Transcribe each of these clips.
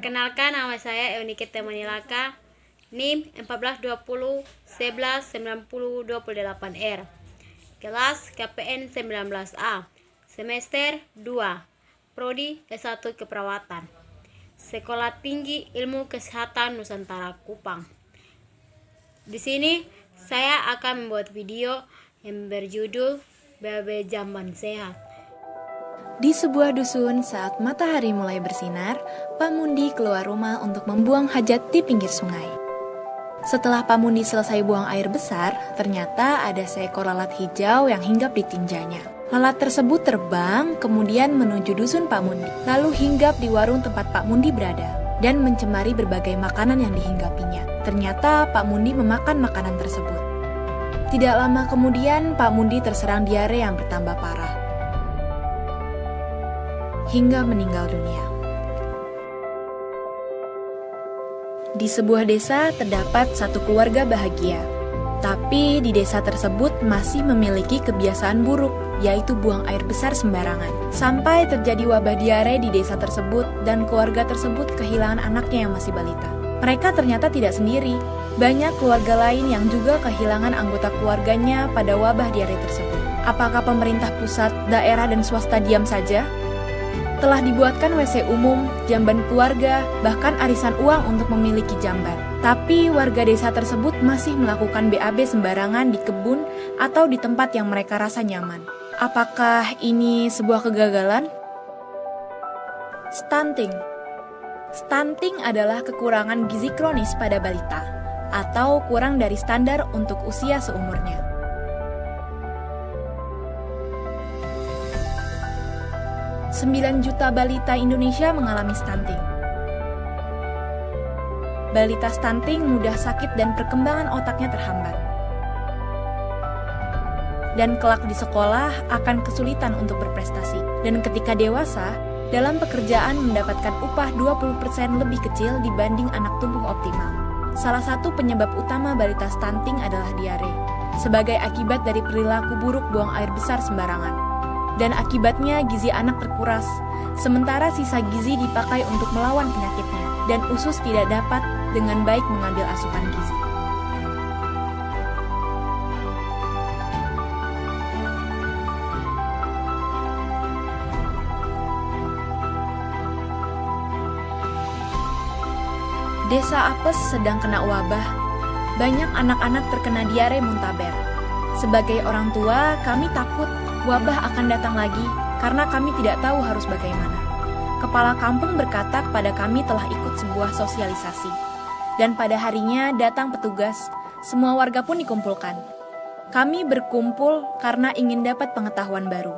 Perkenalkan, nama saya Eunike Temanilaka, NIM 1420 11 90 28R, kelas KPN 19A, semester 2, Prodi S1 Keperawatan, Sekolah Tinggi Ilmu Kesehatan Nusantara Kupang. Di sini saya akan membuat video yang berjudul BAB Jamban Sehat. Di sebuah dusun, saat matahari mulai bersinar, Pak Mundi keluar rumah untuk membuang hajat di pinggir sungai. Setelah Pak Mundi selesai buang air besar, ternyata ada seekor lalat hijau yang hinggap di tinjanya. Lalat tersebut terbang, kemudian menuju dusun Pak Mundi, lalu hinggap di warung tempat Pak Mundi berada, dan mencemari berbagai makanan yang dihinggapinya. Ternyata Pak Mundi memakan makanan tersebut. Tidak lama kemudian, Pak Mundi terserang diare yang bertambah parah, hingga meninggal dunia. Di sebuah desa terdapat satu keluarga bahagia, tapi di desa tersebut masih memiliki kebiasaan buruk, yaitu buang air besar sembarangan. Sampai terjadi wabah diare di desa tersebut dan keluarga tersebut kehilangan anaknya yang masih balita. Mereka ternyata tidak sendiri, banyak keluarga lain yang juga kehilangan anggota keluarganya pada wabah diare tersebut. Apakah pemerintah pusat, daerah, dan swasta diam saja? Telah dibuatkan WC umum, jamban keluarga, bahkan arisan uang untuk memiliki jamban. Tapi warga desa tersebut masih melakukan BAB sembarangan di kebun atau di tempat yang mereka rasa nyaman. Apakah ini sebuah kegagalan? Stunting. Stunting adalah kekurangan gizi kronis pada balita, atau kurang dari standar untuk usia seumurnya. 9 juta balita Indonesia mengalami stunting. Balita stunting mudah sakit dan perkembangan otaknya terhambat. Dan kelak di sekolah akan kesulitan untuk berprestasi. Dan ketika dewasa, dalam pekerjaan mendapatkan upah 20% lebih kecil dibanding anak tumbuh optimal. Salah satu penyebab utama balita stunting adalah diare, sebagai akibat dari perilaku buruk buang air besar sembarangan. Dan akibatnya gizi anak terkuras, sementara sisa gizi dipakai untuk melawan penyakitnya, dan usus tidak dapat dengan baik mengambil asupan gizi. Desa Apes sedang kena wabah, banyak anak-anak terkena diare muntaber. Sebagai orang tua, kami takut wabah akan datang lagi karena kami tidak tahu harus bagaimana. Kepala kampung berkata kepada kami telah ikut sebuah sosialisasi. Dan pada harinya datang petugas, semua warga pun dikumpulkan. Kami berkumpul karena ingin dapat pengetahuan baru.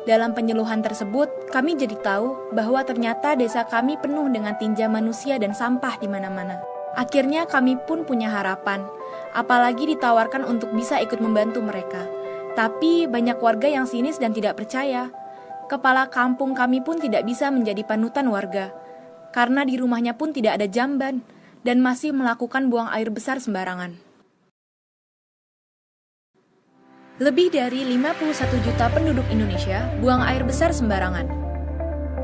Dalam penyuluhan tersebut, kami jadi tahu bahwa ternyata desa kami penuh dengan tinja manusia dan sampah di mana-mana. Akhirnya kami pun punya harapan, apalagi ditawarkan untuk bisa ikut membantu mereka. Tapi banyak warga yang sinis dan tidak percaya. Kepala kampung kami pun tidak bisa menjadi panutan warga, karena di rumahnya pun tidak ada jamban, dan masih melakukan buang air besar sembarangan. Lebih dari 51 juta penduduk Indonesia buang air besar sembarangan.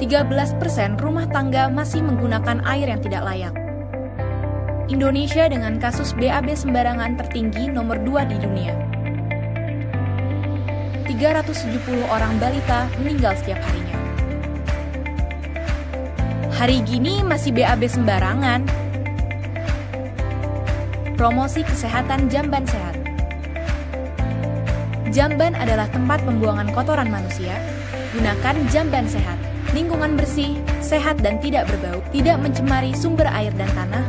13% rumah tangga masih menggunakan air yang tidak layak. Indonesia dengan kasus BAB sembarangan tertinggi nomor 2 di dunia. 370 orang balita meninggal setiap harinya. Hari gini masih BAB sembarangan. Promosi kesehatan jamban sehat. Jamban adalah tempat pembuangan kotoran manusia. Gunakan jamban sehat. Lingkungan bersih, sehat dan tidak berbau, tidak mencemari sumber air dan tanah,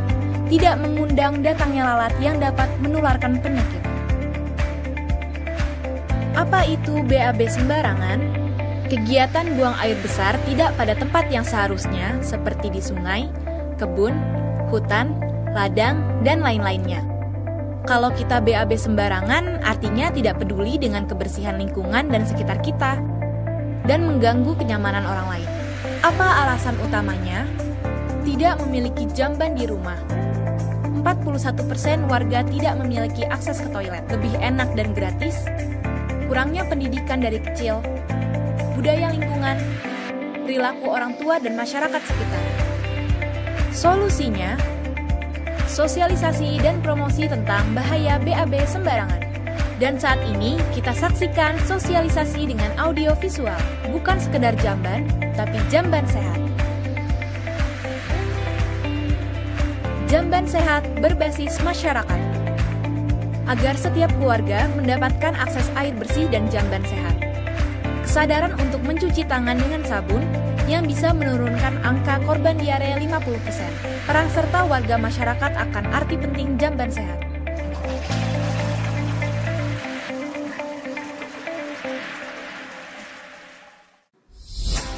tidak mengundang datangnya lalat yang dapat menularkan penyakit. Apa itu BAB sembarangan? Kegiatan buang air besar tidak pada tempat yang seharusnya, seperti di sungai, kebun, hutan, ladang, dan lain-lainnya. Kalau kita BAB sembarangan, artinya tidak peduli dengan kebersihan lingkungan dan sekitar kita, dan mengganggu kenyamanan orang lain. Apa alasan utamanya? Tidak memiliki jamban di rumah. 41% warga tidak memiliki akses ke toilet. Lebih enak dan gratis. Kurangnya pendidikan dari kecil, budaya lingkungan, perilaku orang tua dan masyarakat sekitar. Solusinya, sosialisasi dan promosi tentang bahaya BAB sembarangan. Dan saat ini kita saksikan sosialisasi dengan audio visual, bukan sekedar jamban, tapi jamban sehat. Jamban sehat berbasis masyarakat. Agar setiap keluarga mendapatkan akses air bersih dan jamban sehat. Kesadaran untuk mencuci tangan dengan sabun yang bisa menurunkan angka korban diare 50%. Peran serta warga masyarakat akan arti penting jamban sehat.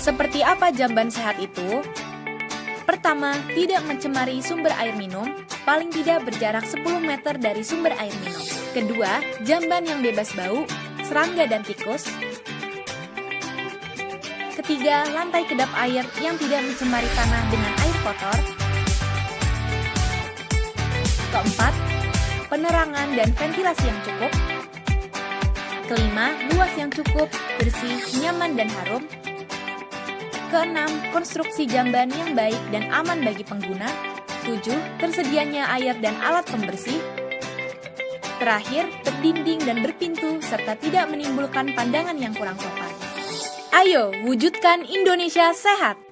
Seperti apa jamban sehat itu? Pertama, tidak mencemari sumber air minum, paling tidak berjarak 10 meter dari sumber air minum. Kedua, jamban yang bebas bau, serangga dan tikus. Ketiga, lantai kedap air yang tidak mencemari tanah dengan air kotor. Keempat, penerangan dan ventilasi yang cukup. Kelima, luas yang cukup, bersih, nyaman dan harum. Keenam, konstruksi jamban yang baik dan aman bagi pengguna. 7. Tersedianya air dan alat pembersih. Terakhir, berdinding dan berpintu serta tidak menimbulkan pandangan yang kurang sopan. Ayo, wujudkan Indonesia sehat!